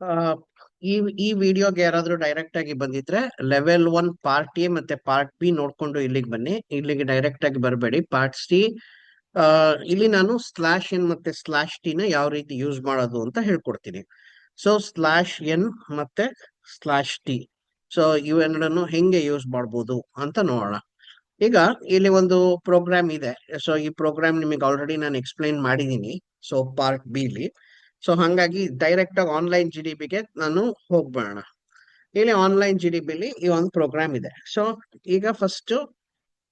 ಆ, ಈ ಈ ವಿಡಿಯೋಗೆ ಯಾರಾದ್ರೂ ಡೈರೆಕ್ಟ್ ಆಗಿ ಬಂದಿದ್ರೆ ಲೆವೆಲ್ 1 ಪಾರ್ಟ್ ಎ ಮತ್ತೆ ಪಾರ್ಟ್ ಬಿ ನೋಡ್ಕೊಂಡು ಇಲ್ಲಿಗೆ ಬನ್ನಿ. ಇಲ್ಲಿಗೆ ಡೈರೆಕ್ಟ್ ಆಗಿ ಬರಬೇಡಿ. ಪಾರ್ಟ್ ಸಿ ಇಲ್ಲಿ ನಾನು ಸ್ಲಾಶ್ ಎನ್ ಮತ್ತೆ ಸ್ಲಾಶ್ ಟಿ ನ ಯಾವ ರೀತಿ ಯೂಸ್ ಮಾಡೋದು ಅಂತ ಹೇಳ್ಕೊಡ್ತೀನಿ. ಸೊ ಸ್ಲಾಶ್ ಎನ್ ಮತ್ತೆ ಸ್ಲಾಶ್ ಟಿ, ಸೊ ಇವೆರಡನ್ನು ಹೆಂಗೆ ಯೂಸ್ ಮಾಡ್ಬೋದು ಅಂತ ನೋಡೋಣ. ಈಗ ಇಲ್ಲಿ ಒಂದು ಪ್ರೋಗ್ರಾಮ್ ಇದೆ. ಸೊ ಈ ಪ್ರೋಗ್ರಾಮ್ ನಿಮಗೆ ಆಲ್ರೆಡಿ ನಾನು ಎಕ್ಸ್ಪ್ಲೈನ್ ಮಾಡಿದ್ದೀನಿ. ಸೊ ಪಾರ್ಟ್ ಬಿ ಲಿ. ಸೊ ಹಂಗಾಗಿ ಡೈರೆಕ್ಟ್ ಆಗಿ ಆನ್ಲೈನ್ ಜಿ ಡಿ ಬಿಗೆ ನಾನು ಹೋಗ್ಬೇಡ. ಇಲ್ಲಿ ಆನ್ಲೈನ್ ಜಿ ಡಿ ಬಿಲಿ ಈ ಒಂದು ಪ್ರೋಗ್ರಾಮ್ ಇದೆ. ಸೊ ಈಗ ಫಸ್ಟ್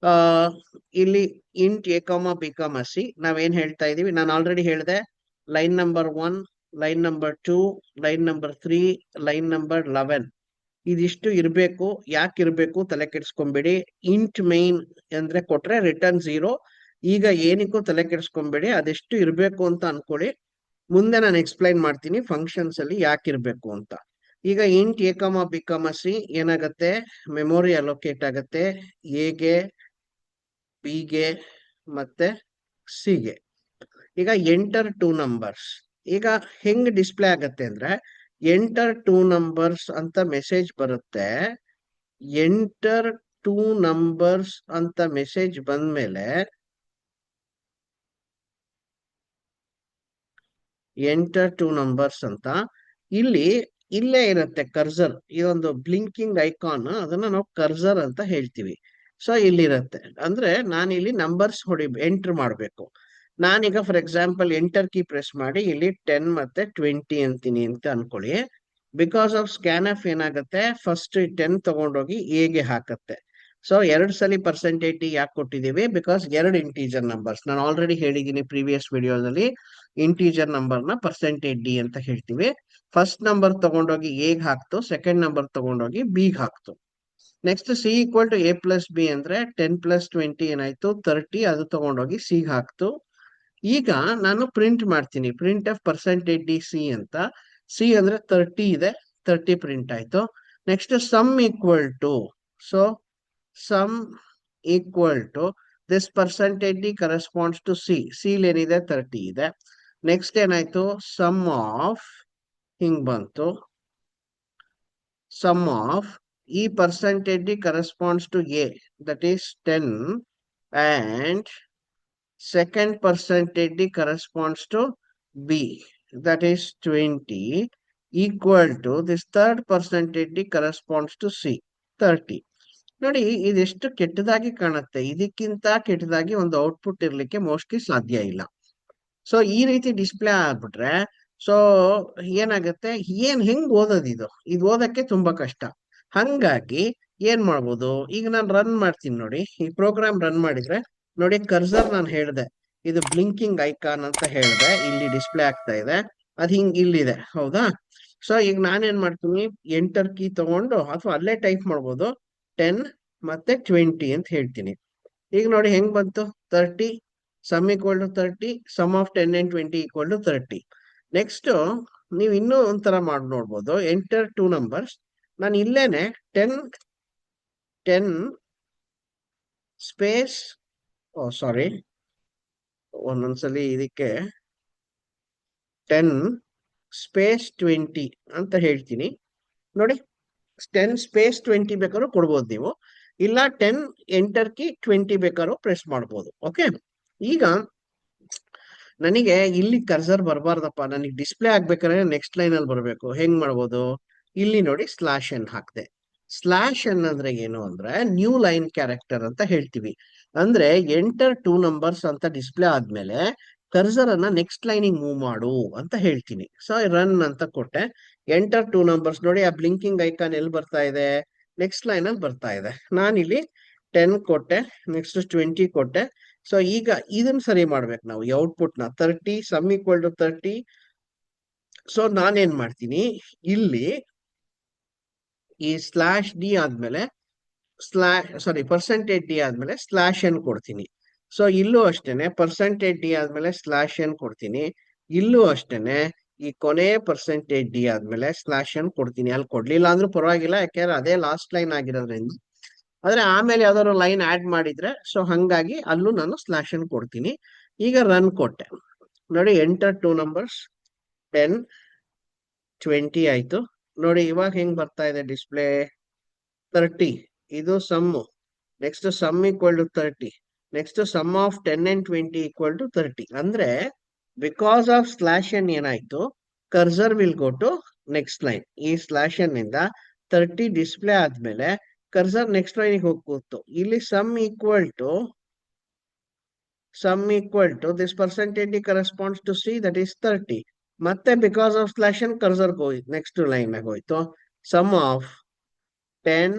ಆ ಇಲ್ಲಿ ಇಂಟ್ ಎ ಕಾಮ ಬಿ ಕಾಮ ಸಿ ನಾವೇನ್ ಹೇಳ್ತಾ ಇದೀವಿ, ನಾನು ಆಲ್ರೆಡಿ ಹೇಳಿದೆ. Line number 1, line number 2, line number 3, line number 11 ಇದಿಷ್ಟು ಇರ್ಬೇಕು. ಯಾಕೆ ಇರ್ಬೇಕು ತಲೆ ಕೆಡ್ಸ್ಕೊಂಬೇಡಿ. ಇಂಟ್ ಮೈನ್ ಅಂದ್ರೆ ಕೊಟ್ರೆ ರಿಟರ್ನ್ 0. ಈಗ ಏನಕ್ಕೂ ತಲೆ ಕೆಡ್ಸ್ಕೊಂಬೇಡಿ, ಅದೆಷ್ಟು ಇರ್ಬೇಕು ಅಂತ ಅನ್ಕೊಳ್ಳಿ. ಮುಂದೆ ನಾನು ಎಕ್ಸ್ಪ್ಲೈನ್ ಮಾಡ್ತೀನಿ ಫಂಕ್ಷನ್ಸ್ ಅಲ್ಲಿ ಯಾಕೆ ಇರ್ಬೇಕು ಅಂತ. ಈಗ ಇಂಟ್ ಎ ಕಾಮ ಬಿ ಕಾಮ ಸಿ ಏನಾಗತ್ತೆ, ಮೆಮೊರಿ ಅಲೋಕೇಟ್ ಆಗತ್ತೆ ಎಗೆ, ಬಿಗೆ ಮತ್ತೆ ಸಿಗೆ. ಈಗ ಎಂಟರ್ 2 ನಂಬರ್ಸ್. ಈಗ ಹೆಂಗ್ ಡಿಸ್ಪ್ಲೇ ಆಗತ್ತೆ ಅಂದ್ರೆ ಎಂಟರ್ 2 ನಂಬರ್ಸ್ ಅಂತ ಮೆಸೇಜ್ ಬರುತ್ತೆ. ಎಂಟರ್ 2 ನಂಬರ್ಸ್ ಅಂತ ಮೆಸೇಜ್ ಬಂದ್ಮೇಲೆ ಎಂಟರ್ 2 ನಂಬರ್ಸ್ ಅಂತ ಇಲ್ಲಿ ಇಲ್ಲೇ ಇರುತ್ತೆ ಕರ್ಸರ್. ಇದೊಂದು ಬ್ಲಿಂಕಿಂಗ್ ಐಕಾನ್, ಅದನ್ನ ನಾವು ಕರ್ಸರ್ ಅಂತ ಹೇಳ್ತೀವಿ. ಸೊ ಇಲ್ಲಿರುತ್ತೆ ಅಂದ್ರೆ ನಾನು ಇಲ್ಲಿ ನಂಬರ್ಸ್ ಎಂಟರ್ ಮಾಡಬೇಕು. ನಾನೀಗ for example enter key press ಮಾಡಿ ಇಲ್ಲಿ 10 ಮತ್ತೆ 20 ಅಂತೀನಿ ಅಂತ ಅನ್ಕೊಳ್ಳಿ. ಬಿಕಾಸ್ ಆಫ್ ಸ್ಕ್ಯಾನ್ ಆಫ್ ಏನಾಗುತ್ತೆ, ಫಸ್ಟ್ 10 ತಗೊಂಡೋಗಿ ಎಗೆ ಹಾಕತ್ತೆ. ಸೊ 2 ಸಲ ಪರ್ಸೆಂಟೇಜ್ ಡಿ ಯಾಕೆ ಕೊಟ್ಟಿದ್ದೀವಿ, ಬಿಕಾಸ್ 2 ಇಂಟೀಜರ್ ನಂಬರ್ಸ್. ನಾನು ಆಲ್ರೆಡಿ ಹೇಳಿದ್ದೀನಿ ಪ್ರೀವಿಯಸ್ ವಿಡಿಯೋದಲ್ಲಿ. ಇಂಟೀಜರ್ ನಂಬರ್ ನ ಪರ್ಸೆಂಟೇಜ್ ಡಿ ಅಂತ ಹೇಳ್ತೀವಿ. ಫಸ್ಟ್ ನಂಬರ್ ತಗೊಂಡೋಗಿ ಎಗ್ ಹಾಕ್ತು, ಸೆಕೆಂಡ್ ನಂಬರ್ ತಗೊಂಡೋಗಿ ಬಿಗ್ ಹಾಕ್ತು. Next C equal to A plus B ಅಂದ್ರೆ 10 ಪ್ಲಸ್ 20 ಏನಾಯ್ತು 30, ಅದು ತಗೊಂಡೋಗಿ ಸಿ ಹಾಕ್ತು. ಈಗ ನಾನು ಪ್ರಿಂಟ್ ಮಾಡ್ತೀನಿ, print of percentage D C ಅಂತ. ಸಿ ಅಂದ್ರೆ 30 ಇದೆ, 30 ಪ್ರಿಂಟ್ ಆಯ್ತು. Next sum equal to, so sum equal to this percentage D corresponds to C. C ಏನಿದೆ 30 ಇದೆ. ನೆಕ್ಸ್ಟ್ ಏನಾಯ್ತು, ಸಮ್ ಆಫ್ ಹಿಂಗ್ ಬಂತು, ಸಮ್ ಆಫ್ ಈ percentage D corresponds to A, that is 10, and second percentage D corresponds to B, that is 20, equal to this third percentage D corresponds to C, 30. ನೋಡಿ ಇದೆಷ್ಟು ಕೆಟ್ಟದಾಗಿ ಕಾಣುತ್ತೆ. ಇದಕ್ಕಿಂತ ಕೆಟ್ಟದಾಗಿ ಒಂದು ಔಟ್ಪುಟ್ ಇರ್ಲಿಕ್ಕೆ ಮೋಸ್ಟ್ಲಿ ಸಾಧ್ಯ ಇಲ್ಲ. ಸೊ ಈ ರೀತಿ ಡಿಸ್ಪ್ಲೇ ಆಗ್ಬಿಟ್ರೆ ಸೊ ಏನಾಗುತ್ತೆ, ಹೆಂಗ್ ಓದೋದು ಇದು ಓದಕ್ಕೆ ತುಂಬಾ ಕಷ್ಟ. ಹಂಗಾಗಿ ಏನ್ ಮಾಡ್ಬೋದು, ಈಗ ನಾನು ರನ್ ಮಾಡ್ತೀನಿ ನೋಡಿ. ಈ ಪ್ರೋಗ್ರಾಮ್ ರನ್ ಮಾಡಿದ್ರೆ ನೋಡಿ, ಕರ್ಸರ್ ನಾನು ಹೇಳ್ದೆ ಇದು ಬ್ಲಿಂಕಿಂಗ್ ಐಕಾನ್ ಅಂತ ಹೇಳ್ದೆ, ಇಲ್ಲಿ ಡಿಸ್ಪ್ಲೇ ಆಗ್ತಾ ಇದೆ. ಅದ್ ಹಿಂಗ್ ಇಲ್ಲಿದೆ, ಹೌದಾ? ಸೊ ಈಗ ನಾನೇನ್ ಮಾಡ್ತೀನಿ, ಎಂಟರ್ ಕೀ ತಗೊಂಡು ಅಥವಾ ಅಲ್ಲೇ ಟೈಪ್ ಮಾಡ್ಬೋದು 10 ಮತ್ತೆ 20 ಅಂತ ಹೇಳ್ತೀನಿ. ಈಗ ನೋಡಿ ಹೆಂಗ್ ಬಂತು, 30, sum equal to 30, sum of 10 and 20 equal to 30. Next ನೀವು ಇನ್ನೂ ಒಂಥರ ಮಾಡಿ ನೋಡ್ಬೋದು, ಎಂಟರ್ 2 ನಂಬರ್ಸ್. ನಾನು ಇಲ್ಲೇನೆ 10 ಸ್ಪೇಸ್, ಸಾರಿ ಒಂದೊಂದ್ಸಲಿ ಇದಕ್ಕೆ 10 ಸ್ಪೇಸ್ 20 ಅಂತ ಹೇಳ್ತೀನಿ. ನೋಡಿ 10 ಸ್ಪೇಸ್ 20 ಬೇಕಾದ್ರೂ ಕೊಡ್ಬೋದು ನೀವು, ಇಲ್ಲ 10 ಎಂಟರ್ ಕೀ 20 ಬೇಕಾದ್ರೂ ಪ್ರೆಸ್ ಮಾಡ್ಬೋದು. ಓಕೆ, ಈಗ ನನಗೆ ಇಲ್ಲಿ ಕರ್ಸರ್ ಬರಬಾರ್ದಪ್ಪ, ನನಗೆ ಡಿಸ್ಪ್ಲೇ ಆಗ್ಬೇಕಾದ್ರೆ ನೆಕ್ಸ್ಟ್ ಲೈನ್ ಅಲ್ಲಿ ಬರಬೇಕು. ಹೆಂಗ್ ಮಾಡ್ಬೋದು, ಇಲ್ಲಿ ನೋಡಿ ಸ್ಲಾಶ್ ಎನ್ ಹಾಕ್ದೆ. ಸ್ಲಾಶ್ ಎನ್ ಅಂದ್ರೆ ಏನು ಅಂದ್ರೆ ನ್ಯೂ ಲೈನ್ ಕ್ಯಾರೆಕ್ಟರ್ ಅಂತ ಹೇಳ್ತೀವಿ. ಅಂದ್ರೆ ಎಂಟರ್ 2 ನಂಬರ್ಸ್ ಅಂತ ಡಿಸ್ಪ್ಲೇ ಆದ್ಮೇಲೆ ಕರ್ಸರ್ ಅನ್ನ ನೆಕ್ಸ್ಟ್ ಲೈನಿಗೆ ಮೂವ್ ಮಾಡು ಅಂತ ಹೇಳ್ತೀನಿ. ಸೊ ರನ್ ಅಂತ ಕೊಟ್ಟೆ, ಎಂಟರ್ 2 ನಂಬರ್ಸ್. ನೋಡಿ ಆ ಬ್ಲಿಂಕಿಂಗ್ ಐಕಾನ್ ಎಲ್ಲಿ ಬರ್ತಾ ಇದೆ, ನೆಕ್ಸ್ಟ್ ಲೈನ್ ಅಲ್ಲಿ ಬರ್ತಾ ಇದೆ. ನಾನಿಲ್ಲಿ 10 ಕೊಟ್ಟೆ, ನೆಕ್ಸ್ಟ್ 20 ಕೊಟ್ಟೆ. ಸೊ ಈಗ ಇದನ್ನ ಸರಿ ಮಾಡ್ಬೇಕು ನಾವು, ಈ ಔಟ್ಪುಟ್ ನ 30, ಸಮ್ ಈಕ್ವಲ್ ಟು 30. ಸೊ ನಾನೇನ್ ಮಾಡ್ತೀನಿ, ಇಲ್ಲಿ ಈ ಸ್ಲಾಶ್ ಡಿ ಆದ್ಮೇಲೆ ಪರ್ಸೆಂಟೇಜ್ ಡಿ ಆದ್ಮೇಲೆ ಸ್ಲಾಶ್ ಎನ್ ಕೊಡ್ತೀನಿ. ಸೊ ಇಲ್ಲೂ ಅಷ್ಟೇನೆ ಪರ್ಸೆಂಟೇಜ್ ಡಿ ಆದ್ಮೇಲೆ ಸ್ಲಾಶ್ ಎನ್ ಕೊಡ್ತೀನಿ. ಇಲ್ಲೂ ಅಷ್ಟೇನೆ ಈ ಕೊನೆ ಪರ್ಸೆಂಟೇಜ್ ಡಿ ಆದ್ಮೇಲೆ ಸ್ಲಾಶ್ ಎನ್ ಕೊಡ್ತೀನಿ. ಅಲ್ಲಿ ಕೊಡ್ಲಿಲ್ಲ ಅಂದ್ರೂ ಪರವಾಗಿಲ್ಲ, ಯಾಕೆಂದ್ರೆ ಅದೇ ಲಾಸ್ಟ್ ಲೈನ್ ಆಗಿರೋದ್ರಿಂದ. ಆದ್ರೆ ಆಮೇಲೆ ಯಾವ್ದಾದ್ರು ಲೈನ್ ಆಡ್ ಮಾಡಿದ್ರೆ ಸೊ ಹಂಗಾಗಿ ಅಲ್ಲೂ ನಾನು ಸ್ಲಾಶ್ ಎನ್ ಕೊಡ್ತೀನಿ. ಈಗ ರನ್ ಕೊಟ್ಟೆ ನೋಡಿ, ಎಂಟರ್ 2 ನಂಬರ್ಸ್ 10 20 ಆಯ್ತು. ನೋಡಿ ಇವಾಗ ಹೆಂಗ್ ಬರ್ತಾ ಇದೆ ಡಿಸ್ಪ್ಲೇ 30. ಇದು sum. Next sum equal to 30. Next sum of 10 and 20 equal to 30. ಅಂದ್ರೆ ಬಿಕಾಸ್ ಆಫ್ ಸ್ಲಾಶ್ ಎನ್ ಏನಾಯ್ತು, cursor will go to next line. ಈ ಸ್ಲಾಶ್ ಎನ್ ಇಂದ 30 ಡಿಸ್ಪ್ಲೇ ಆದ್ಮೇಲೆ ಕರ್ಸರ್ ನೆಕ್ಸ್ಟ್ ಲೈನ್ ಹೋಗಿ ಕೂತು ಇಲ್ಲಿ sum equal to this percentage corresponds to C, that is 30. ಮತ್ತೆ because of slash N cursor ಹೋಯ್ತು next line ಹೋಯ್ತು. Sum of 10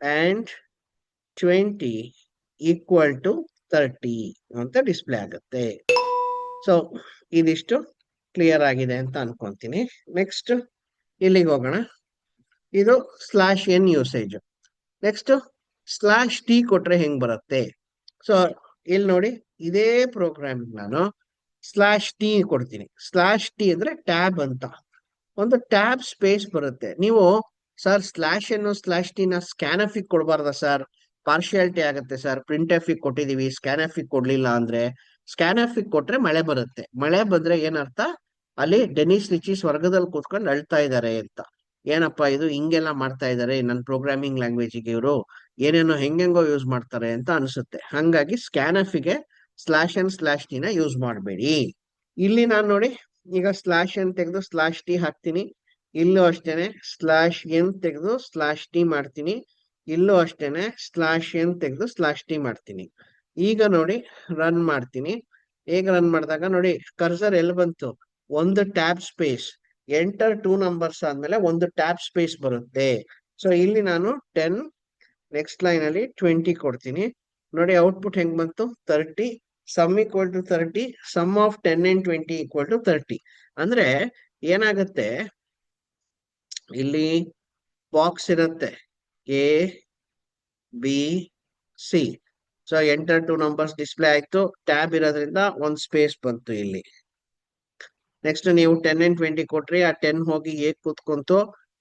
and 20 equal to 30 ಅಂತ ಡಿಸ್ಪ್ಲೇ ಆಗುತ್ತೆ. ಸೊ ಇದಿಷ್ಟು ಕ್ಲಿಯರ್ ಆಗಿದೆ ಅಂತ ಅನ್ಕೊಂತೀನಿ. ನೆಕ್ಸ್ಟ್ ಇಲ್ಲಿಗೆ ಹೋಗೋಣ. ಇದು slash N usage. Next slash T ಕೊಟ್ರೆ ಹೆಂಗ್ ಬರುತ್ತೆ? ಸೊ ಇಲ್ಲಿ ನೋಡಿ, ಇದೇ ಪ್ರೋಗ್ರಾಮ್ ನಾನು ಸ್ಲಾಶ್ ಟಿ ಕೊಡ್ತೀನಿ. ಸ್ಲಾಶ್ ಟಿ ಅಂದ್ರೆ ಟ್ಯಾಬ್ ಅಂತ ಒಂದು ಟ್ಯಾಬ್ ಸ್ಪೇಸ್ ಬರುತ್ತೆ. ನೀವು sir slash N slash T ನ ಸ್ಕ್ಯಾನ್ ಎಫ್ ಕೊಡಬಾರ್ದ ಸರ್, ಪಾರ್ಶಿಯಾಲಿಟಿ ಆಗುತ್ತೆ ಸರ್, ಪ್ರಿಂಟ್ ಎಫ್ ಕೊಟ್ಟಿದೀವಿ ಸ್ಕ್ಯಾನ್ ಎಫ್ ಕೊಡ್ಲಿಲ್ಲ ಅಂದ್ರೆ? ಸ್ಕ್ಯಾನ್ ಎಫ್ ಕೊಟ್ರೆ ಮಳೆ ಬರುತ್ತೆ. ಮಳೆ ಬಂದ್ರೆ ಏನರ್ಥ, ಅಲ್ಲಿ ಡೆನಿಸ್ ರಿಚಿ ಸ್ವರ್ಗದಲ್ಲಿ ಕೂತ್ಕೊಂಡು ಅಳ್ತಾ ಇದ್ದಾರೆ ಅಂತ. ಏನಪ್ಪಾ ಇದು ಹಿಂಗೆಲ್ಲ ಮಾಡ್ತಾ ಇದಾರೆ ನನ್ನ ಪ್ರೋಗ್ರಾಮಿಂಗ್ ಲ್ಯಾಂಗ್ವೇಜಿಗೆ, ಇವರು ಏನೇನೋ ಹೆಂಗೆಂಗೋ ಯೂಸ್ ಮಾಡ್ತಾರೆ ಅಂತ ಅನ್ಸುತ್ತೆ. ಹಂಗಾಗಿ ಸ್ಕ್ಯಾನ್ ಎಫ್ ಗೆ ಸ್ಲಾಶ್ ಎನ್ ಸ್ಲಾಶ್ ಟಿ ನ ಯೂಸ್ ಮಾಡಬೇಡಿ. ಇಲ್ಲಿ ನಾನು ನೋಡಿ, ಈಗ ಸ್ಲಾಶ್ ಎನ್ ತೆಗೆದು ಸ್ಲಾಶ್ ಟಿ ಹಾಕ್ತೀನಿ. ಇಲ್ಲೂ ಅಷ್ಟೇನೆ ಸ್ಲಾಶ್ ಎನ್ ತೆಗೆದು ಸ್ಲಾಶ್ ಟಿ ಮಾಡ್ತೀನಿ. ಇಲ್ಲೂ ಅಷ್ಟೇನೆ ಸ್ಲಾಶ್ ಎನ್ ತೆಗೆದು ಸ್ಲಾಶ್ ಟಿ ಮಾಡ್ತೀನಿ. ಈಗ ನೋಡಿ ರನ್ ಮಾಡ್ತೀನಿ. ಹೇಗೆ ರನ್ ಮಾಡಿದಾಗ ನೋಡಿ, ಕರ್ಸರ್ ಎಲ್ಲಿ ಬಂತು? ಒಂದು ಟ್ಯಾಬ್ ಸ್ಪೇಸ್. ಎಂಟರ್ 2 ನಂಬರ್ಸ್ ಆದ್ಮೇಲೆ ಒಂದು ಟ್ಯಾಬ್ ಸ್ಪೇಸ್ ಬರುತ್ತೆ. ಸೊ ಇಲ್ಲಿ ನಾನು 10, ನೆಕ್ಸ್ಟ್ ಲೈನ್ ಅಲ್ಲಿ 20 ಕೊಡ್ತೀನಿ. ನೋಡಿ ಔಟ್ಪುಟ್ ಹೆಂಗ್ ಬಂತು? 30. Sum equal to 30. Sum of 10 and 20 equal to 30. ಅಂದ್ರೆ ಏನಾಗುತ್ತೆ, ಇಲ್ಲಿ ಬಾಕ್ಸ್ ಇರುತ್ತೆ A B C. So enter 2 numbers display ಆಯ್ತು. ಟ್ಯಾಬ್ ಇರೋದ್ರಿಂದ ಒಂದು ಸ್ಪೇಸ್ ಬಂತು ಇಲ್ಲಿ. ನೆಕ್ಸ್ಟ್ ನೀವು 10 and 20 ಕೊಟ್ರಿ, ಆ 10 ಹೋಗಿ ಎ ಕೂತ್ಕೊಂತು,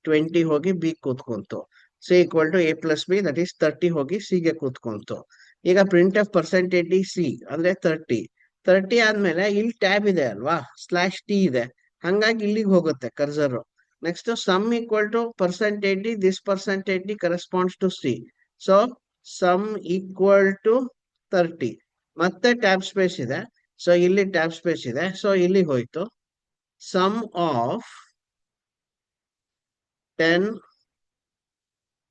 20 ಹೋಗಿ ಬಿ ಕೂತ್ಕೊಂತು. C equal to A plus B, that is 30 ಹೋಗಿ ಸಿ ಗೆ ಕೂತ್ಕೊಂತು. ಈಗ print of percentage D C ಅಂದ್ರೆ 30 ಆದ್ಮೇಲೆ ಇಲ್ಲಿ ಟ್ಯಾಬ್ ಇದೆ ಅಲ್ವಾ, ಸ್ಲಾಶ್ ಟಿ ಇದೆ, ಹಂಗಾಗಿ ಇಲ್ಲಿಗೆ ಹೋಗುತ್ತೆ cursor. Next sum equal to percentage d, this percentage D corresponds to c. So sum equal to 30. ಮತ್ತೆ ಟ್ಯಾಬ್ ಸ್ಪೇಸ್ ಇದೆ, ಸೊ ಇಲ್ಲಿ ಟ್ಯಾಬ್ ಸ್ಪೇಸ್ ಇದೆ, ಸೊ ಇಲ್ಲಿ ಹೋಯ್ತು. Sum of 10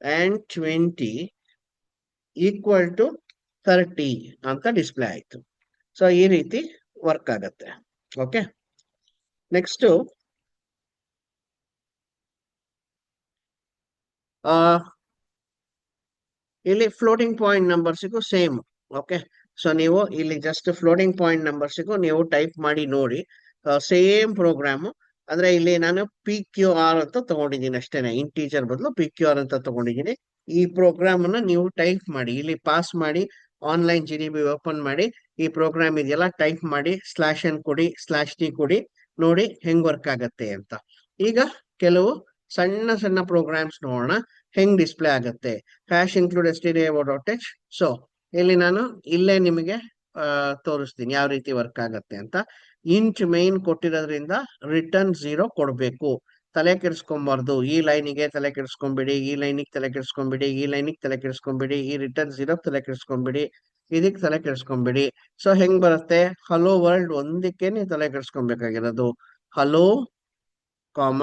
and 20 equal to 30 ಅಂತ ಡಿಸ್ಪ್ಲೇ ಆಯ್ತು. ಸೊ ಈ ರೀತಿ ವರ್ಕ್ ಆಗತ್ತೆ. ಓಕೆ, ನೆಕ್ಸ್ಟ್ ಇಲ್ಲಿ ಫ್ಲೋಟಿಂಗ್ ಪಾಯಿಂಟ್ ನಂಬರ್ಸಿಗೂ ಸೇಮ್. ಓಕೆ, ಸೊ ನೀವು ಇಲ್ಲಿ ಜಸ್ಟ್ ಫ್ಲೋಟಿಂಗ್ ಪಾಯಿಂಟ್ ನಂಬರ್ಸಿಗೂ ನೀವು ಟೈಪ್ ಮಾಡಿ ನೋಡಿ, ಸೇಮ್ ಪ್ರೋಗ್ರಾಮು. ಅಂದ್ರೆ ಇಲ್ಲಿ ನಾನು ಪಿ ಕ್ಯೂ ಆರ್ ಅಂತ ತಗೊಂಡಿದ್ದೀನಿ ಅಷ್ಟೇನೆ, ಇಂಟೀಜರ್ ಬದಲು ಪಿ ಕ್ಯೂ ಆರ್ ಅಂತ ತಗೊಂಡಿದ್ದೀನಿ. ಈ ಪ್ರೋಗ್ರಾಮ್ ಅನ್ನ ನೀವು ಟೈಪ್ ಮಾಡಿ, ಇಲ್ಲಿ ಪಾಸ್ ಮಾಡಿ, ಆನ್ಲೈನ್ GDB ಓಪನ್ ಮಾಡಿ, ಈ ಪ್ರೋಗ್ರಾಮ್ ಇದೆಲ್ಲ ಟೈಪ್ ಮಾಡಿ, ಸ್ಲಾಶ್ ಎನ್ ಕೊಡಿ, ಸ್ಲಾಶ್ ಟಿ ಕೊಡಿ, ನೋಡಿ ಹೆಂಗ್ ವರ್ಕ್ ಆಗತ್ತೆ ಅಂತ. ಈಗ ಕೆಲವು ಸಣ್ಣ ಸಣ್ಣ ಪ್ರೋಗ್ರಾಮ್ಸ್ ನೋಡೋಣ ಹೆಂಗ್ ಡಿಸ್ಪ್ಲೇ ಆಗುತ್ತೆ. Hash include stdio.h. ಸೊ ಇಲ್ಲಿ ನಾನು ಇಲ್ಲೇ ನಿಮಗೆ ತೋರಿಸ್ತೀನಿ ಯಾವ ರೀತಿ ವರ್ಕ್ ಆಗತ್ತೆ ಅಂತ. ಇಂಟ್ ಮೈನ್ ಕೊಟ್ಟಿರೋದ್ರಿಂದ ರಿಟರ್ನ್ 0 ಕೊಡ್ಬೇಕು. ತಲೆ ಕೆಡಿಸ್ಕೊಂಬಾರ್ದು. ಈ ಲೈನಿಗೆ ತಲೆ ಕೆಡಿಸ್ಕೊಂಬಿಡಿ, ಈ ಲೈನಿಗೆ ತಲೆ ಕೆಡಿಸ್ಕೊಂಬಿಡಿ, ಈ ಲೈನಿಗೆ ತಲೆ ಕೆಡಿಸ್ಕೊಂಬಿಡಿ, ಈ ರಿಟರ್ನ್ 0 ತಲೆ ಕೆಡಿಸ್ಕೊಂಬಿಡಿ, ಇದಕ್ಕೆ ತಲೆ ಕೆಡಿಸ್ಕೊಂಬಿಡಿ. ಸೊ ಹೆಂಗ್ ಬರುತ್ತೆ? ಹಲೋ ವರ್ಲ್ಡ್ ಒಂದಕ್ಕೆ ನೀವು ತಲೆ ಕೆಡಿಸ್ಕೊಬೇಕಾಗಿರೋದು. ಹಲೋ ಕಾಮ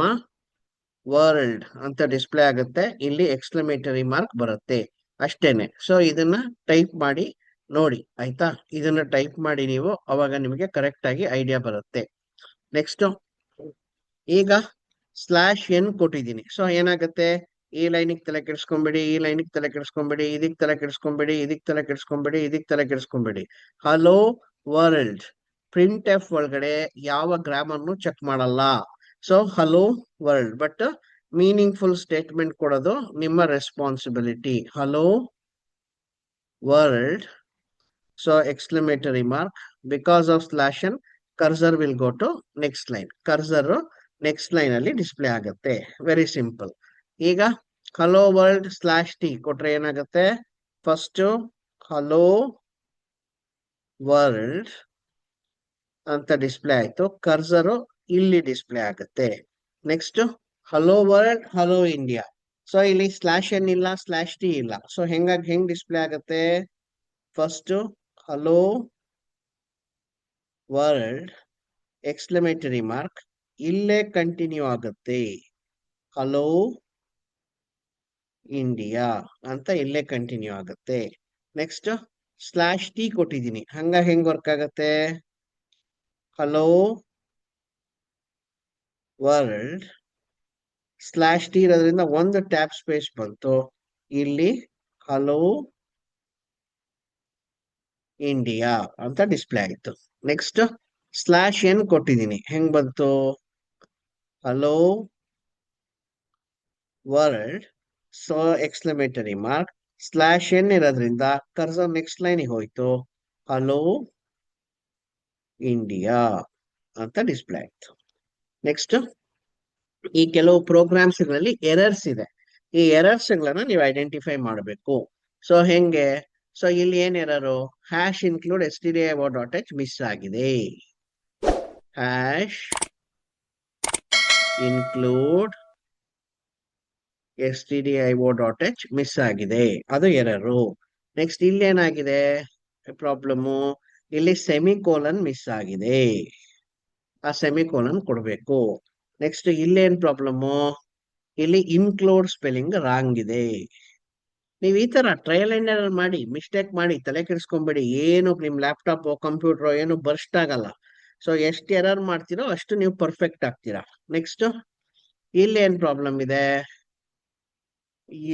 ವರ್ಲ್ಡ್ ಅಂತ ಡಿಸ್ಪ್ಲೇ ಆಗುತ್ತೆ. ಇಲ್ಲಿ ಎಕ್ಸ್ಕ್ಲಮೇಟರಿ ಮಾರ್ಕ್ ಬರುತ್ತೆ ಅಷ್ಟೇನೆ. ಸೊ ಇದನ್ನ ಟೈಪ್ ಮಾಡಿ ನೋಡಿ, ಆಯ್ತಾ? ಇದನ್ನ ಟೈಪ್ ಮಾಡಿ ನೀವು, ಅವಾಗ ನಿಮಗೆ ಕರೆಕ್ಟ್ ಆಗಿ ಐಡಿಯಾ ಬರುತ್ತೆ. ನೆಕ್ಸ್ಟ್ ಈಗ ಸ್ಲಾಶ್ ಎನ್ ಕೊಟ್ಟಿದ್ದೀನಿ. ಸೊ ಏನಾಗುತ್ತೆ? ಈ ಲೈನಿಗೆ ತಲೆ ಕೆಡಿಸ್ಕೊಂಬಿಡಿ, ಈ ಲೈನಿಗೆ ತಲೆ ಕೆಡಿಸ್ಕೊಂಬಿಡಿ, ಇದಕ್ ತಲೆ ಕೆಡಿಸ್ಕೊಂಬಿಡಿ, ಇದಕ್ ತಲೆ ಕೆಡಿಸ್ಕೊಂಬಿಡಿ, ಇದಕ್ ತಲೆ ಕೆಡಿಸ್ಕೊಂಬಿಡಿ. ಹಲೋ ವರ್ಲ್ಡ್ ಪ್ರಿಂಟ್ ಎಫ್ ಒಳಗಡೆ ಯಾವ ಗ್ರಾಮರ್ನು ಚೆಕ್ ಮಾಡಲ್ಲ. So hello world, but meaningful statement ಕೊಡೋದು ನಿಮ್ಮ responsibility. Hello world, so exclamatory mark, because of slash N cursor will go to next line. Cursor next line ಅಲ್ಲಿ ಡಿಸ್ಪ್ಲೇ ಆಗುತ್ತೆ. Very simple. ಈಗ hello world slash T ಕೊಟ್ರೆ ಏನಾಗುತ್ತೆ? First hello world ಅಂತ display ಆಯ್ತು. Cursor ಇಲ್ಲಿ display ಆಗುತ್ತೆ. Next hello world, hello India. So ಇಲ್ಲಿ ಸ್ಲಾಶ್ ಎನ್ ಇಲ್ಲ, ಸ್ಲಾಶ್ ಟಿ ಇಲ್ಲ. ಸೊ ಹೆಂಗ್ ಡಿಸ್ಪ್ಲೇ ಆಗುತ್ತೆ? First hello world exclamatory mark ಇಲ್ಲೇ ಕಂಟಿನ್ಯೂ ಆಗುತ್ತೆ. ಹಲೋ ಇಂಡಿಯಾ ಅಂತ ಇಲ್ಲೇ ಕಂಟಿನ್ಯೂ ಆಗುತ್ತೆ. ನೆಕ್ಸ್ಟ್ ಸ್ಲಾಶ್ ಟಿ ಕೊಟ್ಟಿದ್ದೀನಿ, ಹೆಂಗ್ ವರ್ಕ್ ಆಗತ್ತೆ? ಹಲೋ ವರ್ಲ್ಡ್ ಸ್ಲಾಶ್ ಟಿ ಇರೋದ್ರಿಂದ ಒಂದು ಟ್ಯಾಬ್ ಸ್ಪೇಸ್ ಬಂತು. ಇಲ್ಲಿ ಹಲೋ ಇಂಡಿಯಾ ಅಂತ ಡಿಸ್ಪ್ಲೇ ಆಯ್ತು. ನೆಕ್ಸ್ಟ್ ಸ್ಲಾಶ್ ಎನ್ ಕೊಟ್ಟಿದ್ದೀನಿ, ಹೆಂಗ್ ಬಂತು? Hello world so exclamatory mark slash N ಇರೋದ್ರಿಂದ ಕರ್ಸರ್ ನೆಕ್ಸ್ಟ್ ಲೈನ್ ಹೋಯ್ತು. ಹಲೋ ಇಂಡಿಯಾ ಅಂತ ಡಿಸ್ಪ್ಲೇ ಆಯ್ತು. ನೆಕ್ಸ್ಟ್ ಈ ಕೆಲವು ಪ್ರೋಗ್ರಾಮ್ಸ್ ಗಳಲ್ಲಿ ಎರರ್ಸ್ ಇದೆ. ಈ ಎರರ್ಸ್ ಗಳನ್ನ ನೀವು ಐಡೆಂಟಿಫೈ ಮಾಡಬೇಕು. ಸೊ ಹೆಂಗೆ? ಸೊ ಇಲ್ಲಿ ಏನ್ ಎರರು? ಹ್ಯಾಶ್ ಇನ್ಕ್ಲೂಡ್ stdio.h ಮಿಸ್ ಆಗಿದೆ. ಹ್ಯಾಶ್ ಇನ್ಕ್ಲೂಡ್ stdio.h ಮಿಸ್ ಆಗಿದೆ, ಅದು ಎರರು. ನೆಕ್ಸ್ಟ್ ಇಲ್ಲಿ ಏನಾಗಿದೆ ಪ್ರಾಬ್ಲಮ್ಮು? ಇಲ್ಲಿ ಸೆಮಿಕೋಲನ್ ಮಿಸ್ ಆಗಿದೆ, ಆ ಸೆಮಿಕೋಲನ್ ಕೊಡ್ಬೇಕು. ನೆಕ್ಸ್ಟ್ ಇಲ್ಲೇನ್ ಪ್ರಾಬ್ಲಮ್ಮು? ಇಲ್ಲಿ ಇನ್ಕ್ಲೂಡ್ ಸ್ಪೆಲ್ಲಿಂಗ್ ರಾಂಗ್ ಇದೆ. ನೀವು ಈ ತರ ಟ್ರಯಲ್ ಅಂಡ್ ಎರರ್ ಮಾಡಿ, ಮಿಸ್ಟೇಕ್ ಮಾಡಿ, ತಲೆ ಕೆಡಿಸ್ಕೊಂಬೇಡಿ. ಏನು ನಿಮ್ ಲ್ಯಾಪ್ಟಾಪ್ ಕಂಪ್ಯೂಟರ್ ಏನು ಬರ್ಸ್ಟ್ ಆಗಲ್ಲ. ಸೊ ಎಷ್ಟು ಎರರ್ ಮಾಡ್ತೀರೋ ಅಷ್ಟು ನೀವು ಪರ್ಫೆಕ್ಟ್ ಆಗ್ತೀರಾ. ನೆಕ್ಸ್ಟ್ ಇಲ್ಲಿ ಏನ್ ಪ್ರಾಬ್ಲಮ್ ಇದೆ?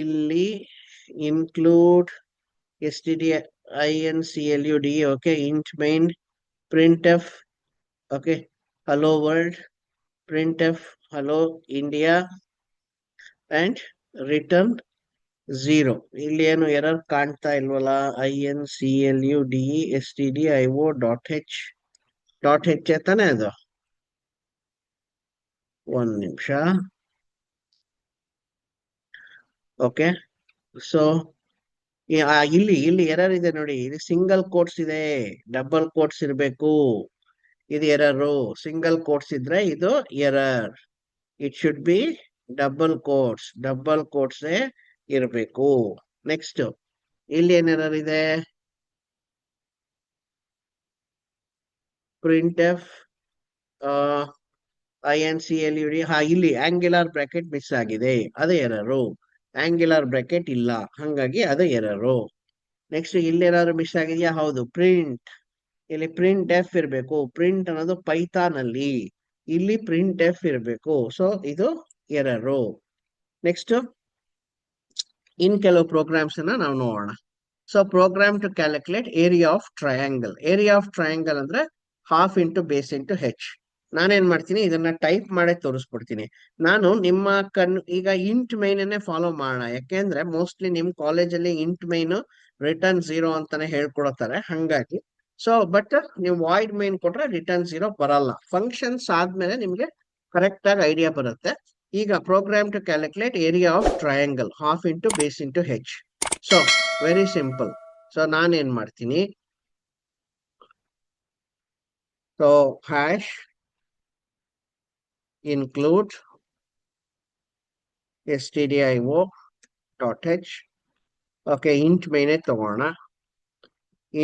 ಇಲ್ಲಿ include stdinclud, okay, int main printf, okay, hello world, printf hello India and return 0. ಇಲ್ಲಿ ಏನು ಎರರ್ ಕಾಣ್ತಾ ಇಲ್ವಲ್ಲ? include stdio.h ತಾನೆ ಅದು? ಒಂದ್ ನಿಮಿಷ. ಓಕೆ, ಸೊ ಇಲ್ಲಿ ಎರರ್ ಇದೆ ನೋಡಿ. ಇದು ಸಿಂಗಲ್ ಕೋಟ್ಸ್ ಇದೆ, ಡಬಲ್ ಕೋಟ್ಸ್ ಇರಬೇಕು. ಇದು ಎರರು. ಸಿಂಗಲ್ ಕೋಟ್ಸ್ ಇದ್ರೆ ಇದು error. It should be double quotes ಇರಬೇಕು. ನೆಕ್ಸ್ಟ್ ಇಲ್ಲಿ ಏನ್ ಎರರ್ ಇದೆ? printf includ, ಇಲ್ಲಿ ಆಂಗ್ಯುಲರ್ ಬ್ರಾಕೆಟ್ ಮಿಸ್ ಆಗಿದೆ, ಅದು ಎರರು. ಆಂಗ್ಯುಲರ್ ಬ್ರಾಕೆಟ್ ಇಲ್ಲ, ಹಂಗಾಗಿ ಅದು ಎರರು. ನೆಕ್ಸ್ಟ್ ಇಲ್ಲಿ ಏನಾದ್ರು ಮಿಸ್ ಆಗಿದೆಯಾ? ಹೌದು, ಪ್ರಿಂಟ್. ಇಲ್ಲಿ ಪ್ರಿಂಟ್ ಎಫ್ ಇರಬೇಕು. ಪ್ರಿಂಟ್ ಅನ್ನೋದು ಪೈಥಾನ್ ಅಲ್ಲಿ, ಇಲ್ಲಿ ಪ್ರಿಂಟ್ ಎಫ್ ಇರಬೇಕು. ಸೊ ಇದು ಎರರು. ನೆಕ್ಸ್ಟ್ ಇನ್ ಕೆಲವು ಪ್ರೋಗ್ರಾಮ್ಸ್ ಅನ್ನ ನಾವು ನೋಡೋಣ. So program to calculate area of triangle. Area of triangle ಅಂದ್ರೆ half into base into H. ನಾನೇನ್ ಮಾಡ್ತೀನಿ, ಇದನ್ನ ಟೈಪ್ ಮಾಡೇ ತೋರಿಸ್ಬಿಡ್ತೀನಿ. ನಾನು ನಿಮ್ಮ ಈಗ ಇಂಟ್ ಮೈನ್ ಅನ್ನೇ ಫಾಲೋ ಮಾಡೋಣ. ಯಾಕೆಂದ್ರೆ ಮೋಸ್ಟ್ಲಿ ನಿಮ್ ಕಾಲೇಜಲ್ಲಿ ಇಂಟ್ ಮೈನ್ ರಿಟರ್ನ್ 0 ಅಂತಾನೆ ಹೇಳ್ಕೊಡತಾರೆ, ಹಂಗಾಗಿ. ಸೊ ಬಟ್ ನೀವು ವಾಯ್ಡ್ ಮೈನ್ ಕೊಟ್ರೆ ರಿಟರ್ನ್ 0 ಬರಲ್ಲ. ಫಂಕ್ಷನ್ಸ್ ಆದ್ಮೇಲೆ ನಿಮ್ಗೆ ಕರೆಕ್ಟ್ ಆಗಿ ಐಡಿಯಾ ಬರುತ್ತೆ. ಈಗ program to calculate area of triangle half into base into h. So very simple. So ನಾನೇನ್ ಮಾಡ್ತೀನಿ, so hash include stdio.h, okay, int ಮೈನೇ ತಗೋಣ.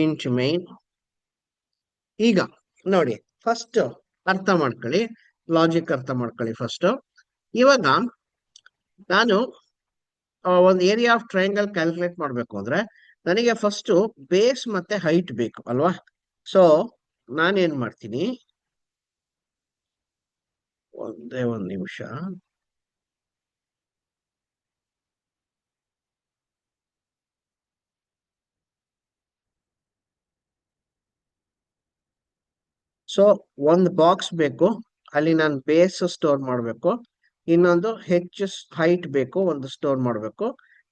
Int main. ಈಗ ನೋಡಿ, ಫಸ್ಟ್ ಅರ್ಥ ಮಾಡ್ಕೊಳ್ಳಿ, ಲಾಜಿಕ್ ಅರ್ಥ ಮಾಡ್ಕೊಳ್ಳಿ ಫಸ್ಟ್. ಇವಾಗ ನಾನು ಒಂದು ಏರಿಯಾ ಆಫ್ ಟ್ರಯಾಂಗಲ್ ಕ್ಯಾಲ್ಕುಲೇಟ್ ಮಾಡ್ಬೇಕು ಅಂದ್ರೆ ನನಗೆ ಫಸ್ಟ್ ಬೇಸ್ ಮತ್ತೆ ಹೈಟ್ ಬೇಕು ಅಲ್ವಾ? ಸೊ ನಾನೇನ್ ಮಾಡ್ತೀನಿ, ಒಂದೇ ಒಂದ್ ನಿಮಿಷ. ಸೊ ಒಂದು ಬಾಕ್ಸ್ ಬೇಕು, ಅಲ್ಲಿ ನಾನು ಬೇಸ್ ಸ್ಟೋರ್ ಮಾಡಬೇಕು. ಇನ್ನೊಂದು ಹೆಚ್ಚು ಹೈಟ್ ಬೇಕು, ಒಂದು ಸ್ಟೋರ್ ಮಾಡಬೇಕು.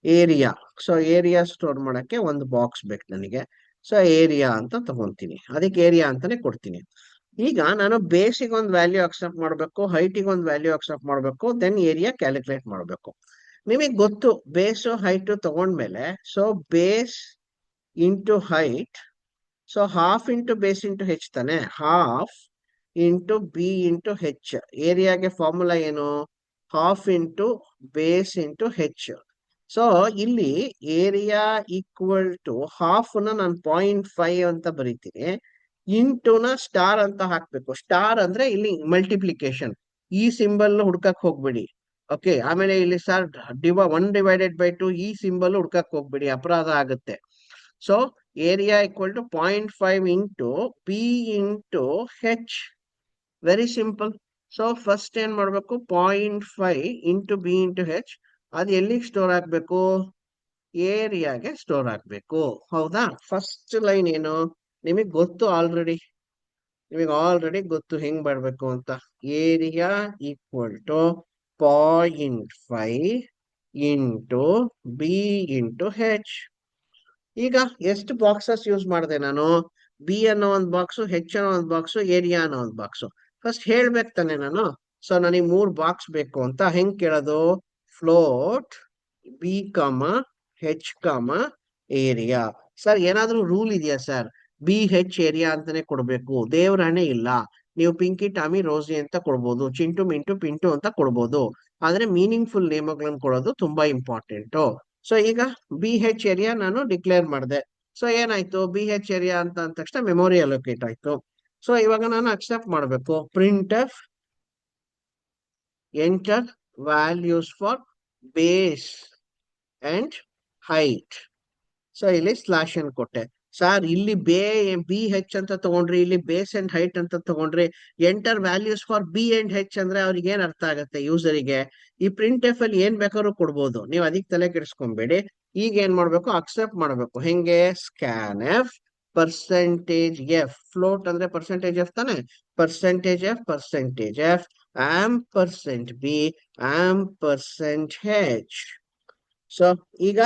ಏರಿಯಾ, ಸೊ ಏರಿಯಾ ಸ್ಟೋರ್ ಮಾಡಕ್ಕೆ ಒಂದು ಬಾಕ್ಸ್ ಬೇಕು ನನಗೆ. ಸೊ ಏರಿಯಾ ಅಂತ ತಗೊಂತೀನಿ, ಅದಕ್ಕೆ ಏರಿಯಾ ಅಂತಾನೆ ಕೊಡ್ತೀನಿ. ಈಗ ನಾನು ಬೇಸಿಗೆ ಒಂದು ವ್ಯಾಲ್ಯೂ ಅಕ್ಸೆಪ್ಟ್ ಮಾಡಬೇಕು, ಹೈಟಿಗೆ ಒಂದು ವ್ಯಾಲ್ಯೂ ಅಕ್ಸೆಪ್ಟ್ ಮಾಡಬೇಕು, ದೆನ್ ಏರಿಯಾ ಕ್ಯಾಲ್ಕುಲೇಟ್ ಮಾಡಬೇಕು. ನಿಮಗೆ ಗೊತ್ತು, ಬೇಸು ಹೈಟ್ ತಗೊಂಡ್ಮೇಲೆ so base into height, so half into base into h ತಾನೆ. Half into B into h. ಏರಿಯಾಗೆ ಫಾರ್ಮುಲಾ ಏನು? Half into base into h. So ಇಲ್ಲಿ ಏರಿಯಾ ಈಕ್ವಲ್ ಟು ಹಾಫ್ ನ ನಾನು 0.5 ಅಂತ ಬರೀತೀನಿ, ಇಂಟುನ ಸ್ಟಾರ್ ಅಂತ ಹಾಕ್ಬೇಕು. ಸ್ಟಾರ್ ಅಂದ್ರೆ ಇಲ್ಲಿ ಮಲ್ಟಿಪ್ಲಿಕೇಶನ್, ಈ ಸಿಂಬಲ್ ಹುಡ್ಕಕ್ ಹೋಗ್ಬೇಡಿ. ಓಕೆ, ಆಮೇಲೆ ಇಲ್ಲಿ ಸರ್ 1/2 ಈ ಸಿಂಬಲ್ ಹುಡ್ಕಕ್ ಹೋಗ್ಬೇಡಿ, ಅಪರಾಧ ಆಗುತ್ತೆ. So area equal to 0.5 into B into H. Very simple. So first ಏನ್ ಮಾಡ್ಬೇಕು? 0.5 ಇಂಟು ಬಿ ಇಂಟು ಹೆಚ್. ಅದು ಎಲ್ಲಿಗೆ ಸ್ಟೋರ್ ಆಗ್ಬೇಕು? ಏರಿಯಾಗೆ ಸ್ಟೋರ್ ಆಗ್ಬೇಕು. ಹೌದಾ? ಫಸ್ಟ್ ಲೈನ್ ಏನು ನಿಮಗ್ ಗೊತ್ತು ಆಲ್ರೆಡಿ, ಗೊತ್ತು ಹೆಂಗ್ ಮಾಡ್ಬೇಕು ಅಂತ. Area equal to 0.5 into B into h. ಈಗ ಎಷ್ಟು ಬಾಕ್ಸಸ್ ಯೂಸ್ ಮಾಡಿದೆ ನಾನು? ಬಿ ಅನ್ನೋ ಒಂದು ಬಾಕ್ಸು, ಹೆಚ್ ಅನ್ನೋ ಒಂದು ಬಾಕ್ಸು, ಏರಿಯಾ ಅನ್ನೋ ಒಂದು ಬಾಕ್ಸು. ಫಸ್ಟ್ ಹೇಳ್ಬೇಕು ತಾನೆ ನಾನು. ಸೊ ನನಗೆ 3 ಬಾಕ್ಸ್ ಬೇಕು ಅಂತ. ಹೆಂಗ್ ಕೇಳೋದು? ಫ್ಲೋಟ್ ಬಿ ಕಾಮ ಹೆಚ್ ಕಾಮ ಏರಿಯಾ. ಸರ್ ಏನಾದ್ರೂ ರೂಲ್ ಇದೆಯಾ ಸರ್? ಬಿ ಹೆಚ್ ಏರಿಯಾ ಅಂತಾನೆ ಕೊಡ್ಬೇಕು? ದೇವ್ರಾಣೆ ಇಲ್ಲ. ನೀವು ಪಿಂಕಿ ಟಾಮಿ ರೋಸಿ ಅಂತ ಕೊಡ್ಬೋದು, ಚಿಂಟು ಮಿಂಟು ಪಿಂಟು ಅಂತ ಕೊಡ್ಬೋದು, ಆದ್ರೆ ಮೀನಿಂಗ್ಫುಲ್ ನೇಮ್ಗಳನ್ನ ಕೊಡೋದು ತುಂಬಾ ಇಂಪಾರ್ಟೆಂಟು. ಸೊ ಈಗ ಬಿ ಹೆಚ್ ಏರಿಯಾ ನಾನು ಡಿಕ್ಲೇರ್ ಮಾಡಿದೆ. ಸೊ ಏನಾಯ್ತು? ಬಿ ಹೆಚ್ ಏರಿಯಾ ಅಂತ ಅಂದ ತಕ್ಷಣ ಮೆಮೊರಿ ಅಲೋಕೇಟ್ ಆಯ್ತು. ಸೊ ಇವಾಗ ನಾನು ಅಕ್ಸೆಪ್ಟ್ ಮಾಡಬೇಕು. Print F enter values for base and height. So ಇಲ್ಲಿ ಸ್ಲಾಶ್ ಅನ್ನು ಕೊಟ್ಟೆ. ಸರ್ ಇಲ್ಲಿ ಬಿ ಹೆಚ್ ಅಂತ ತಗೊಂಡ್ರಿ, ಇಲ್ಲಿ ಬೇಸ್ ಅಂಡ್ ಹೈಟ್ ಅಂತ ತಗೊಂಡ್ರಿ, enter values for B and ಹೆಚ್ ಅಂದ್ರೆ ಅವ್ರಿಗೆ ಏನ್ ಅರ್ಥ ಆಗುತ್ತೆ ಯೂಸರಿಗೆ? ಈ ಪ್ರಿಂಟ್ ಎಫ್ ಅಲ್ಲಿ ಏನ್ ಬೇಕಾದ್ರೂ ಕೊಡ್ಬೋದು, ನೀವು ಅದಕ್ಕೆ ತಲೆ ಕೆಡಿಸ್ಕೊಂಬೇಡಿ. ಈಗ ಏನ್ ಮಾಡ್ಬೇಕು? ಅಕ್ಸೆಪ್ಟ್ ಮಾಡ್ಬೇಕು. ಹೆಂಗೆ? Scan f percentage f. Float ಅಂದ್ರೆ ಪರ್ಸೆಂಟೇಜ್ ಎಫ್ ತಾನೆ? Percentage f ampersand b ampersand h. So ಈಗ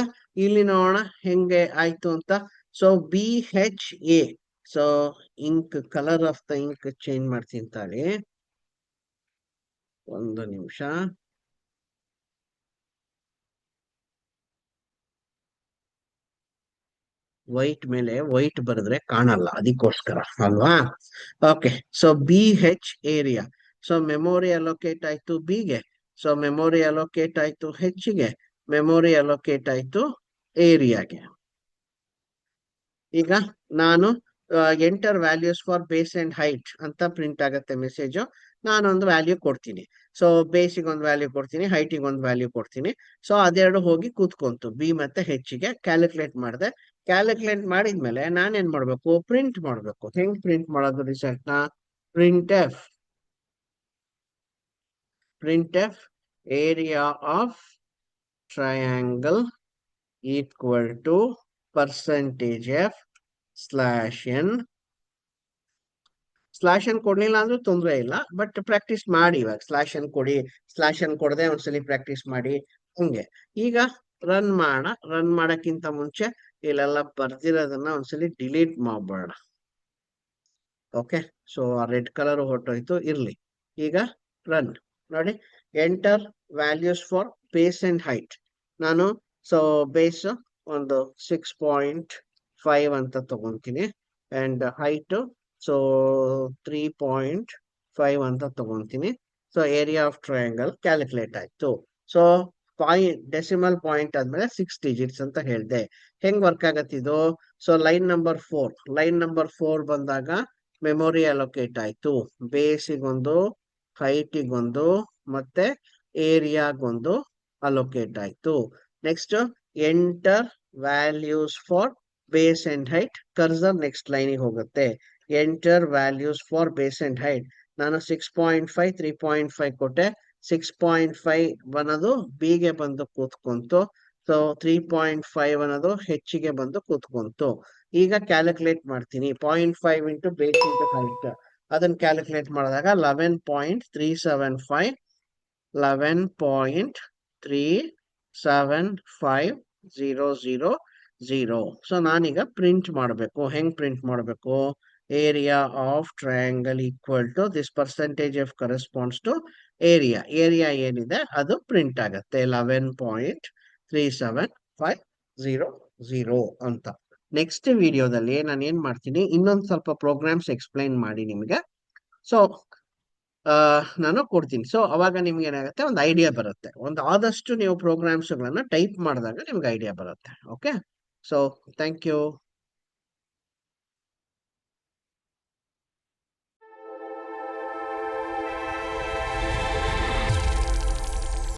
ಇಲ್ಲಿ ನೋಡೋಣ ಹೆಂಗೆ ಆಯ್ತು ಅಂತ. So b h a. So ink colour of the ink change ಮಾಡ್ತೀನಿ ತಾಳಿ, ಒಂದು ನಿಮಿಷ. ವೈಟ್ ಮೇಲೆ ವೈಟ್ ಬರೆದ್ರೆ ಕಾಣಲ್ಲ, ಅದಕ್ಕೋಸ್ಕರ ಅಲ್ವಾ? ಓಕೆ. ಸೊ ಬಿ ಹೆಚ್ ಏರಿಯಾ. ಸೊ ಮೆಮೊರಿ ಅಲೋಕೇಟ್ ಆಯ್ತು ಬಿಗೆ, ಸೊ ಮೆಮೊರಿ ಅಲೋಕೇಟ್ ಆಯ್ತು ಹೆಚ್ಚಿಗೆ, ಮೆಮೊರಿ ಅಲೋಕೇಟ್ ಆಯ್ತು ಏರಿಯಾಗೆ. ಈಗ ನಾನು enter values for base and height ಅಂತ ಪ್ರಿಂಟ್ ಆಗತ್ತೆ ಮೆಸೇಜ್. ನಾನೊಂದು ವ್ಯಾಲ್ಯೂ ಕೊಡ್ತೀನಿ. ಸೊ ಬೇಸಿಗೆ ಒಂದು ವ್ಯಾಲ್ಯೂ ಕೊಡ್ತೀನಿ, ಹೈಟಿಗೆ ಒಂದು ವ್ಯಾಲ್ಯೂ ಕೊಡ್ತೀನಿ. ಸೊ ಅದೆರಡು ಹೋಗಿ ಕೂತ್ಕೊಂತು ಬಿ ಮತ್ತೆ ಹೆಚ್ಚಿಗೆ. ಕ್ಯಾಲ್ಕುಲೇಟ್ ಮಾಡಿದೆ. ಕ್ಯಾಲ್ಕುಲೇಟ್ ಮಾಡಿದ್ಮೇಲೆ ನಾನೇನ್ ಮಾಡ್ಬೇಕು? ಪ್ರಿಂಟ್ ಮಾಡ್ಬೇಕು. ಹೆಂಗ್ ಪ್ರಿಂಟ್ ಮಾಡೋದು ರಿಸಲ್ಟ್ ನ? Print f area of triangle equal to percentage f slash N. Slash n ಕೊಡ್ಲಿಲ್ಲ ಅಂದ್ರೂ ತೊಂದರೆ ಇಲ್ಲ, ಬಟ್ ಪ್ರಾಕ್ಟೀಸ್ ಮಾಡಿ. ಇವಾಗ ಸ್ಲಾಶ್ ಅನ್ ಕೊಡಿ, ಸ್ಲಾಶ್ ಅನ್ ಕೊಡದೆ ಒಂದ್ಸಲಿ ಪ್ರಾಕ್ಟೀಸ್ ಮಾಡಿ. ಹಂಗೆ ಈಗ ರನ್ ಮಾಡಕ್ಕಿಂತ ಮುಂಚೆ ಇಲ್ಲೆಲ್ಲ ಬರ್ದಿರೋದನ್ನ ಒಂದ್ಸಲಿ ಡಿಲೀಟ್ ಮಾಡ್ಬೇಡ. ಓಕೆ. ಸೊ ಆ ರೆಡ್ ಕಲರ್ ಹೊರಟೋಯ್ತು, ಇರ್ಲಿ. ಈಗ ರನ್ ನೋಡಿ. Enter values for base and height. ನಾನು ಸೊ ಬೇಸ್ ಒಂದು 6.5 ಅಂತ ತಗೊಂತೀನಿ, ಅಂಡ್ ಹೈಟ್ ಸೊ 3.5 ಅಂತ ತಗೊಂತೀನಿ. So area of triangle calculate ಆಯ್ತು. ಸೊ ಡೆಸಿಮಲ್ ಪಾಯಿಂಟ್ ಆದ್ಮೇಲೆ 6 ಡಿಜಿಟ್ಸ್ ಅಂತ ಹೇಳ್ದೆ. ಹೆಂಗ್ ವರ್ಕ್ ಆಗತ್ತಿದು? ಸೊ ಲೈನ್ ನಂಬರ್ 4 ಬಂದಾಗ ಮೆಮೊರಿ ಅಲೋಕೇಟ್ ಆಯ್ತು. ಬೇಸಿಗೊಂದು, ಹೈಟಿಗೊಂದು, ಮತ್ತೆ ಏರಿಯಾಗೊಂದು ಅಲೋಕೇಟ್ ಆಯ್ತು. Next enter values for base and height. Cursor next ಲೈನಿಗೆ ಹೋಗುತ್ತೆ. Enter values for base and height. ನಾನು 6.5 3.5 ಕೊಟ್ಟೆ. 6.5 ಅನ್ನೋದು ಬಿಗೆ ಬಂದು ಕೂತ್ಕೊಂತು. ಸೊ 3.5 ಅನ್ನೋದು ಹೆಚ್ಚಿಗೆ ಬಂದು ಕೂತ್ಕೊಂತು. ಈಗ ಕ್ಯಾಲ್ಕುಲೇಟ್ ಮಾಡ್ತೀನಿ. 0.5 ಇಂಟು ಬೇಸ್ ಇಂಟು ಹೈಟ್. ಅದನ್ನ ಕ್ಯಾಲ್ಕುಲೇಟ್ ಮಾಡಿದಾಗ 11.375 11.37500. ಸೊ ನಾನೀಗ ಪ್ರಿಂಟ್ ಮಾಡಬೇಕು. ಹೆಂಗ್ ಪ್ರಿಂಟ್ ಮಾಡಬೇಕು? Area of triangle equal to this percentage F corresponds to area. Area ಏನಿದೆ ಅದು ಪ್ರಿಂಟ್ ಆಗತ್ತೆ 11.37500 ಅಂತ. ನೆಕ್ಸ್ಟ್ ವಿಡಿಯೋದಲ್ಲಿ ನಾನು ಏನ್ ಮಾಡ್ತೀನಿ, ಇನ್ನೊಂದು ಸ್ವಲ್ಪ ಪ್ರೋಗ್ರಾಮ್ಸ್ ಎಕ್ಸ್ಪ್ಲೈನ್ ಮಾಡಿ ನಿಮ್ಗೆ ಸೊ ನಾನು ಕೊಡ್ತೀನಿ. ಸೊ ಅವಾಗ ನಿಮ್ಗೆ ಏನಾಗುತ್ತೆ, ಒಂದು ಐಡಿಯಾ ಬರುತ್ತೆ. ಒಂದು ಆದಷ್ಟು ನೀವು ಪ್ರೋಗ್ರಾಮ್ಸ್ಗಳನ್ನ ಟೈಪ್ ಮಾಡಿದಾಗ ನಿಮ್ಗೆ ಐಡಿಯಾ ಬರುತ್ತೆ. Okay, so thank you.